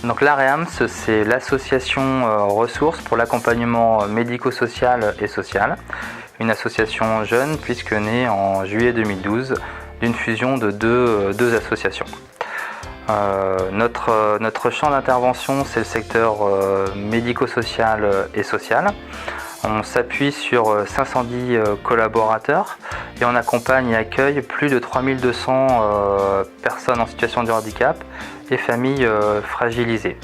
Donc l'AREAMS, c'est l'association ressources pour l'accompagnement médico-social et social. Une association jeune puisque née en juillet 2012 d'une fusion de deux associations. Notre champ d'intervention, c'est le secteur médico-social et social. On s'appuie sur 510 collaborateurs et on accompagne et accueille plus de 3200 personnes en situation de handicap et familles fragilisées.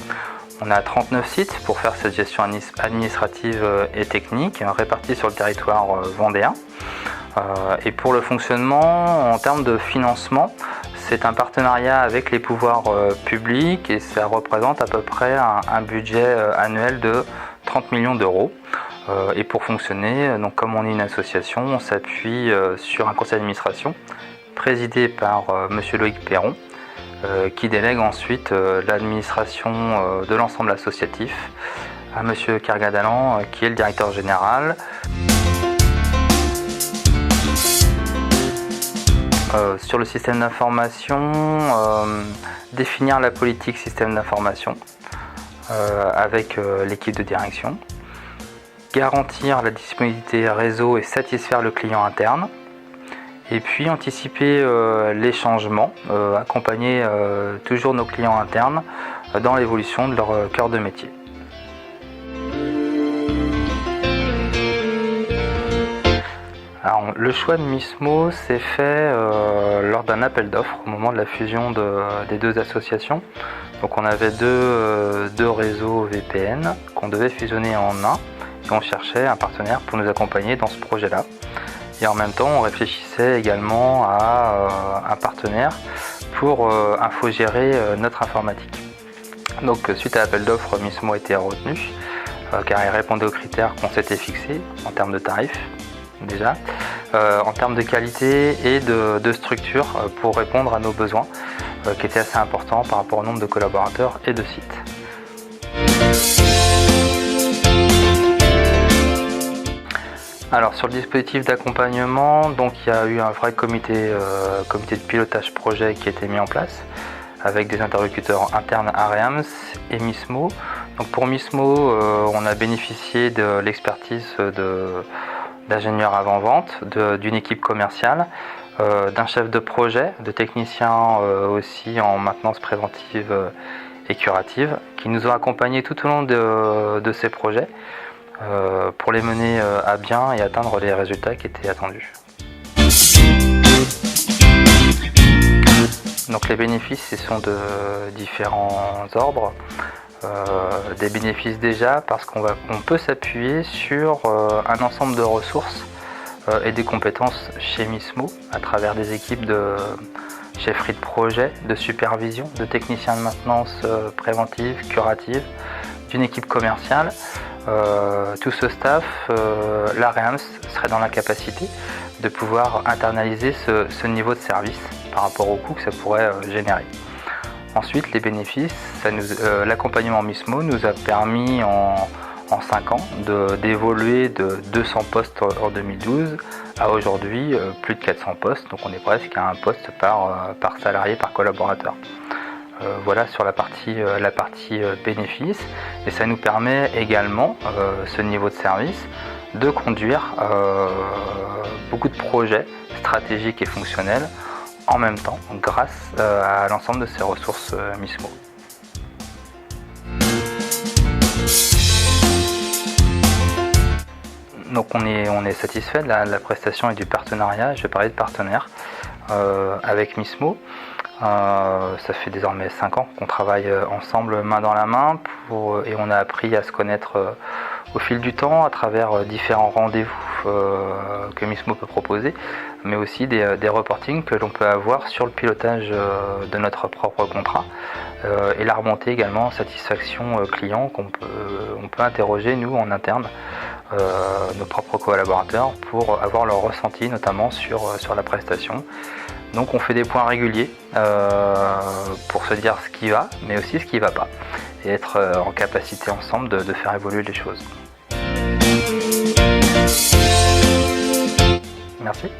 On a 39 sites pour faire cette gestion administrative et technique répartis sur le territoire vendéen. Et pour le fonctionnement, en termes de financement, c'est un partenariat avec les pouvoirs publics et ça représente à peu près un budget annuel de 30 millions d'euros. Et pour fonctionner, donc comme on est une association, on s'appuie sur un conseil d'administration présidé par monsieur Loïc Perron, qui délègue ensuite l'administration de l'ensemble associatif à monsieur Kergadalan, qui est le directeur général. Sur le système d'information, définir la politique système d'information avec l'équipe de direction. Garantir la disponibilité réseau et satisfaire le client interne. Et puis anticiper les changements, accompagner toujours nos clients internes dans l'évolution de leur cœur de métier. Alors, le choix de Mismo s'est fait lors d'un appel d'offres au moment de la fusion des deux associations. Donc on avait deux réseaux VPN qu'on devait fusionner en un. Et on cherchait un partenaire pour nous accompagner dans ce projet-là. Et en même temps, on réfléchissait également à un partenaire pour infogérer notre informatique. Donc suite à l'appel d'offres, Mismo a été retenu car il répondait aux critères qu'on s'était fixés en termes de tarifs déjà, en termes de qualité et de structure pour répondre à nos besoins qui étaient assez importants par rapport au nombre de collaborateurs et de sites. Alors sur le dispositif d'accompagnement, donc il y a eu un vrai comité de pilotage projet qui a été mis en place avec des interlocuteurs internes AREAMS et Mismo. Donc pour Mismo, on a bénéficié de l'expertise d'ingénieurs avant-vente, d'une équipe commerciale, d'un chef de projet, de techniciens aussi en maintenance préventive et curative, qui nous ont accompagnés tout au long de ces projets. Pour les mener à bien et atteindre les résultats qui étaient attendus. Donc les bénéfices, ils sont de différents ordres. Des bénéfices déjà parce qu'on peut s'appuyer sur un ensemble de ressources et des compétences chez Mismo à travers des équipes de chefferie de projet, de supervision, de techniciens de maintenance préventive, curative, d'une équipe commerciale. Tout ce staff, l'AREAMS serait dans la capacité de pouvoir internaliser ce niveau de service par rapport au coût que ça pourrait générer. Ensuite, les bénéfices, l'accompagnement Mismo nous a permis en 5 ans d'évoluer de 200 postes en 2012 à aujourd'hui plus de 400 postes, donc on est presque à un poste par salarié, par collaborateur. Voilà sur la partie bénéfice, et ça nous permet également, ce niveau de service, de conduire beaucoup de projets stratégiques et fonctionnels en même temps grâce à l'ensemble de ces ressources Mismo. Donc on est satisfait de la prestation et du partenariat. Je vais parler de partenaire avec Mismo. Ça fait désormais 5 ans qu'on travaille ensemble main dans la main et on a appris à se connaître au fil du temps à travers différents rendez-vous que Mismo peut proposer, mais aussi des reportings que l'on peut avoir sur le pilotage de notre propre contrat et la remontée également en satisfaction client qu'on peut interroger nous en interne nos propres collaborateurs pour avoir leur ressenti notamment sur la prestation. Donc on fait des points réguliers pour se dire ce qui va, mais aussi ce qui ne va pas, et être en capacité ensemble de faire évoluer les choses. Merci.